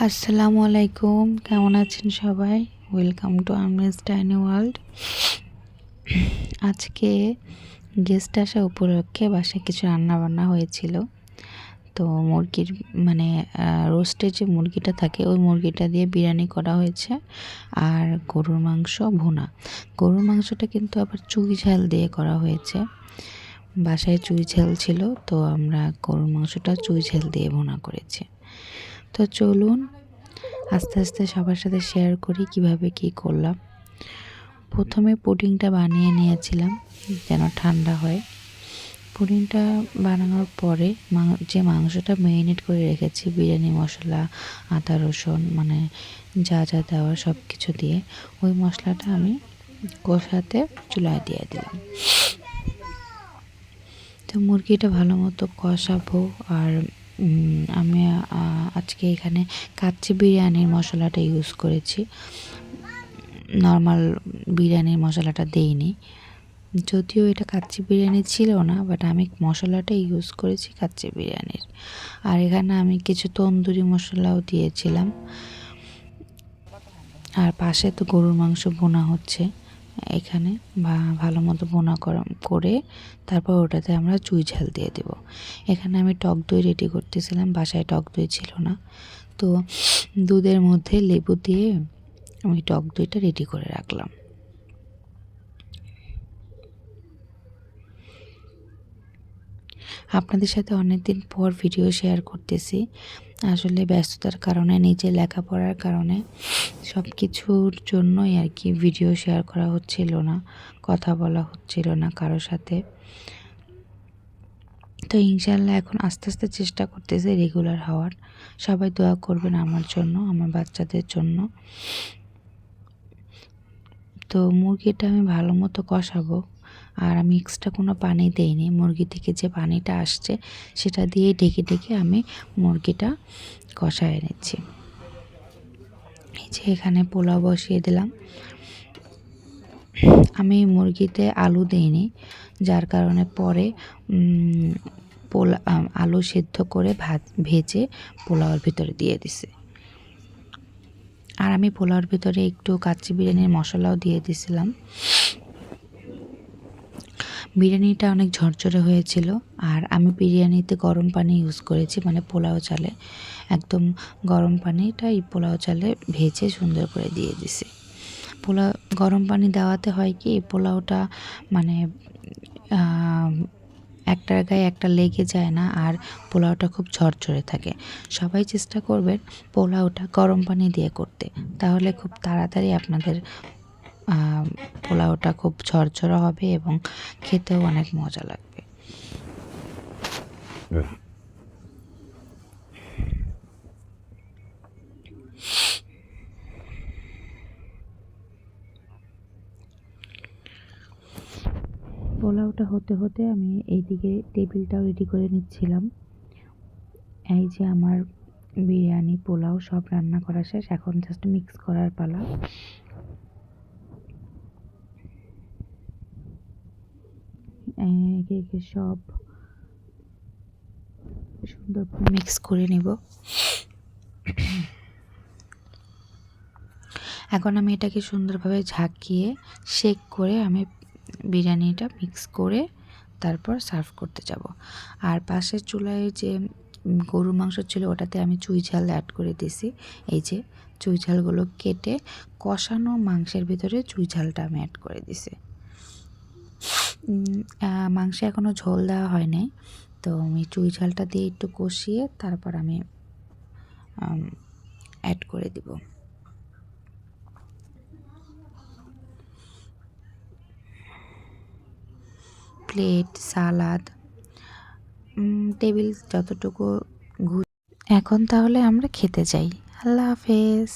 আসসালামু আলাইকুম, কেমন আছেন সবাই? Welcome to armies tiny world. আজকে গেস্ট আসা উপলক্ষে বাসায় কিছু রান্নাবান্না হয়েছিল। তো মুরগির মানে রোস্টের যে মুরগিটা থাকে ওই মুরগিটা দিয়ে বিরিয়ানি করা হয়েছে, আর গরুর মাংস ভুনা। গরুর মাংসটা কিন্তু আবার চুই ঝাল দিয়ে করা হয়েছে। বাসায় চুই ঝাল ছিল, তো আমরা গরুর মাংসটা চুই ঝাল দিয়ে ভুনা করেছি। তো চলুন আস্তে আস্তে সবার সাথে শেয়ার করি কিভাবে কি করলাম। প্রথমে পুডিংটা বানিয়ে নিয়েছিলাম যেন ঠান্ডা হয়। পুডিংটা বানানোর পরে যে মাংসটা ম্যারিনেট করে রেখেছি বিরিয়ানি মশলা, আদা রসুন মানে যা যা দেওয়া সব কিছু দিয়ে, ওই মশলাটা আমি কষাতে চুলায় দিয়ে দিলাম। তো মুরগিটা ভালো মতো কষাবো। আর আমি আজকে এখানে কাচ্চি বিরিয়ানির মশলাটা ইউজ করেছি, নর্মাল বিরিয়ানির মশলাটা দেইনি। যদিও এটা কাচ্চি বিরিয়ানি ছিল না, বাট আমি মশলাটা ইউজ করেছি কাচ্চি বিরিয়ানির। আর এখানে আমি কিছু তন্দুরি মশলাও দিয়েছিলাম। আর পাশে তো গরুর মাংস বোনা হচ্ছে এখানে, ভালো মতো বোনা করে তারপর ওটাতে আমরা চুই ঝাল দিয়ে দেব। এখানে আমি টক দই রেডি করতেছিলাম, বাসায় টক দই ছিল না, তো দুধের মধ্যে লেবু দিয়ে আমি টক দইটা রেডি করে রাখলাম। আপনাদের সাথে অনেক দিন পর ভিডিও শেয়ার করতেছি। আসলে ব্যস্ততার কারণে, নিজে লেখাপড়ার কারণে সব কিছুর জন্যই আর কি ভিডিও শেয়ার করা হচ্ছিল না, কথা বলা হচ্ছিল না কারোর সাথে। তো ইনশাল্লাহ এখন আস্তে আস্তে চেষ্টা করতেছে রেগুলার হওয়ার। সবাই দোয়া করবেন আমার জন্য, আমার বাচ্চাদের জন্য। তো মুরগিটা আমি ভালো মতো কষাবো। আর আমি এক্সট্রা কোনো পানি দেইনি, মুরগি থেকে যে পানিটা আসছে সেটা দিয়ে ঢেকে ঢেকে আমি মুরগিটা কষায় নিচ্ছি। এই যে এখানে পোলাও বসিয়ে দিলাম। আমি মুরগিতে আলু দেইনি, যার কারণে পরে আলু সেদ্ধ করে ভেজে পোলাওয়ের ভিতরে দিয়ে দিছি। আর আমি পোলাওর ভিতরে একটু কাচ্চি বিরিয়ানির মশলাও দিয়ে দিছিলাম। বিরিয়ানিটা অনেক ঝরঝরে হয়েছিল। আর আমি বিরিয়ানিতে গরম পানি ইউজ করেছি, মানে পোলাও চালে একদম গরম পানিটা এই পোলাও চালে ভেজে সুন্দর করে দিয়ে দিছি। পোলাও গরম পানি দেওয়াতে হয় কি, পোলাওটা মানে একটার গায়ে একটা লেগে যায় না, আর পোলাওটা খুব ঝরঝরে থাকে। সবাই চেষ্টা করবেন পোলাওটা গরম পানি দিয়ে করতে, তাহলে খুব তাড়াতাড়ি আপনাদের পোলাওটা খুব ঝরঝরে হবে এবং খেতেও অনেক মজা লাগবে। পোলাওটা হতে হতে আমি এইদিকে টেবিলটাও রেডি করে নিচ্ছিলাম। এই যে আমার বিরিয়ানি পোলাও সব রান্না করা শেষ, এখন জাস্ট মিক্স করার পালা। একে একে সব সুন্দর করে মিক্স করে নিব। এখন আমি এটাকে সুন্দরভাবে ঝাঁকিয়ে শেক করে আমি বিরিয়ানিটা মিক্স করে তারপর সার্ভ করতে যাব। আর পাশের চুলায় যে গরুর মাংস ছিল ওটাতে আমি চুই ঝাল অ্যাড করে দিছি। এই যে চুই ঝালগুলো কেটে কষানো মাংসের ভিতরে চুই ঝালটা আমি অ্যাড করে দিছি। মাংসে এখনও ঝোল দেওয়া হয় নাই, তো আমি চুই ঝালটা দিয়ে একটু কষিয়ে তারপর আমি অ্যাড করে দিব। প্লেট, সালাদ, টেবিল যতটুকু এখন তাহলে আমরা খেতে যাই। আল্লাহ হাফেজ।